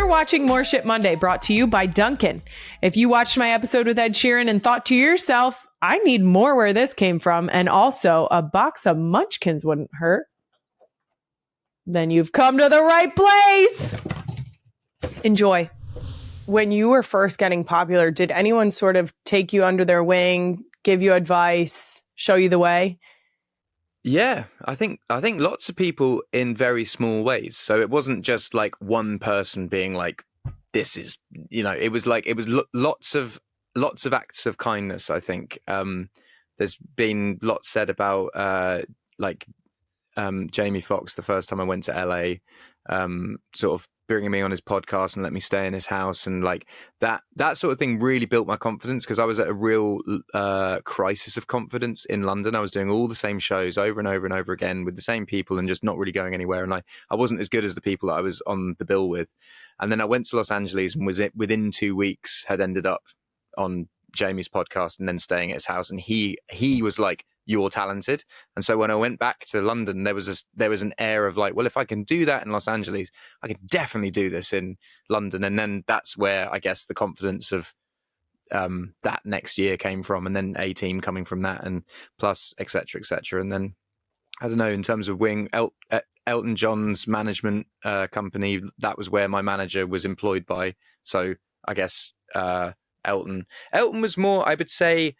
watching More Shit Monday, brought to you by Dunkin. If you watched my episode with Ed Sheeran and thought to yourself, I need more where this came from, and also a box of Munchkins wouldn't hurt, then you've come to the right place. Enjoy. When you were first getting popular, did anyone sort of take you under their wing, give you advice, show you the way? Yeah, I think lots of people in very small ways. So it wasn't just like one person being like, "This is," it was lots of acts of kindness. I think there's been lots said about Jamie Foxx the first time I went to LA, sort of bringing me on his podcast and let me stay in his house, and like that sort of thing really built my confidence, because I was at a real crisis of confidence in London. I was doing all the same shows over and over and over again with the same people and just not really going anywhere, and I wasn't as good as the people that I was on the bill with. And then I went to Los Angeles and within 2 weeks had ended up on Jamie's podcast and then staying at his house, and he was like, "You're talented." And so when I went back to London, there was an air of like, well, if I can do that in Los Angeles, I can definitely do this in London. And then that's where I guess the confidence of that next year came from, and then A-Team coming from that, and plus et cetera, et cetera. And then I don't know, in terms of Wing, Elton John's management company, that was where my manager was employed by. So I guess Elton was more, I would say,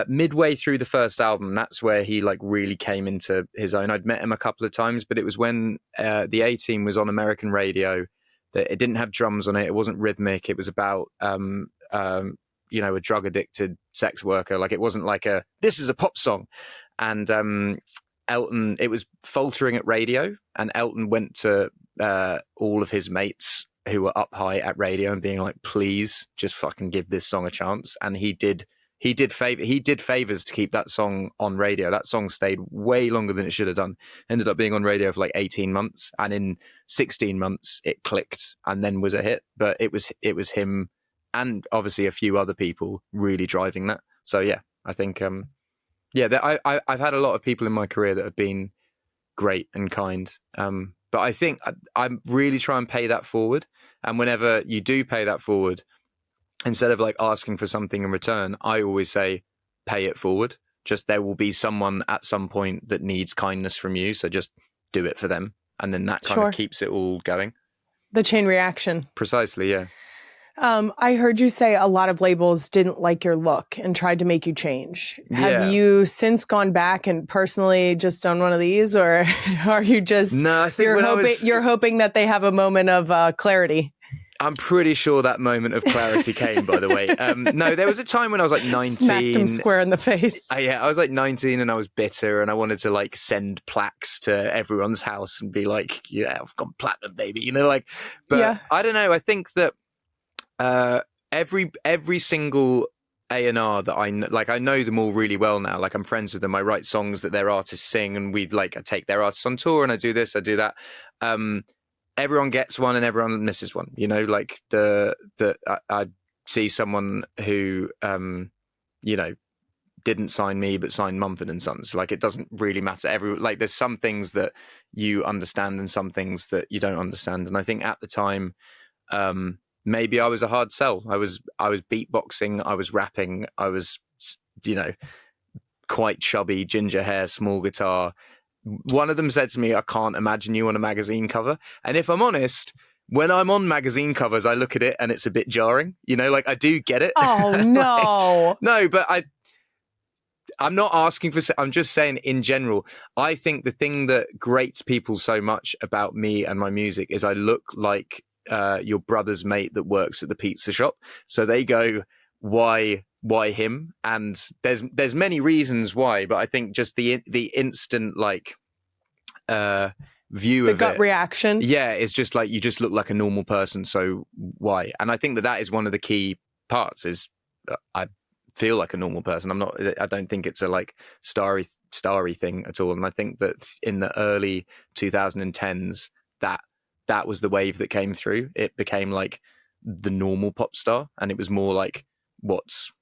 midway through the first album. That's where he like really came into his own. I'd met him a couple of times, but it was when the A-Team was on American radio, that it didn't have drums on it. It wasn't rhythmic. It was about a drug addicted sex worker. Like, it wasn't like this is a pop song. And Elton, it was faltering at radio, and Elton went to all of his mates who were up high at radio and being like, please just fucking give this song a chance. And he did favors to keep that song on radio. That song stayed way longer than it should have done. Ended up being on radio for like 18 months, and in 16 months it clicked and then was a hit. But it was him and obviously a few other people really driving that. So yeah, I think I've had a lot of people in my career that have been great and kind. But I think I really try and pay that forward. And whenever you do pay that forward, instead of like asking for something in return, I always say, pay it forward. Just, there will be someone at some point that needs kindness from you. So just do it for them. And then that kind of keeps it all going. The chain reaction. Precisely, yeah. I heard you say a lot of labels didn't like your look and tried to make you change. Yeah. Have you since gone back and personally just done one of these, or are you just you're hoping that they have a moment of clarity? I'm pretty sure that moment of clarity came, by the way. No, there was a time when I was like 19. Smacked him square in the face. I was like 19 and I was bitter, and I wanted to like send plaques to everyone's house and be like, yeah, I've gone platinum, baby. But yeah. I don't know. I think that every single A&R that I know, like, I know them all really well now. Like, I'm friends with them. I write songs that their artists sing, and I take their artists on tour, and I do this, I do that. Everyone gets one and everyone misses one. Like I see someone who didn't sign me but signed Mumford and Sons. Like, it doesn't really matter. There's some things that you understand and some things that you don't understand. And I think at the time, maybe I was a hard sell. I was beatboxing, I was rapping, I was, quite chubby, ginger hair, small guitar. One of them said to me, I can't imagine you on a magazine cover. And if I'm honest, when I'm on magazine covers, I look at it and it's a bit jarring. I do get it. Oh, no. No, but I'm not asking for, I'm just saying in general, I think the thing that grates people so much about me and my music is I look like your brother's mate that works at the pizza shop. So they go, why him? And there's many reasons why, but I think just the instant view the of gut it, reaction, it's just like, you just look like a normal person, so why? And I think that is one of the key parts, is I feel like a normal person. I don't think it's a like starry thing at all. And I think that in the early 2010s, that was the wave that came through. It became like the normal pop star, and it was more like what's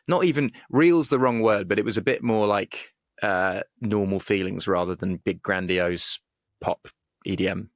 not even real's the wrong word, but it was a bit more like normal feelings rather than big grandiose pop EDM,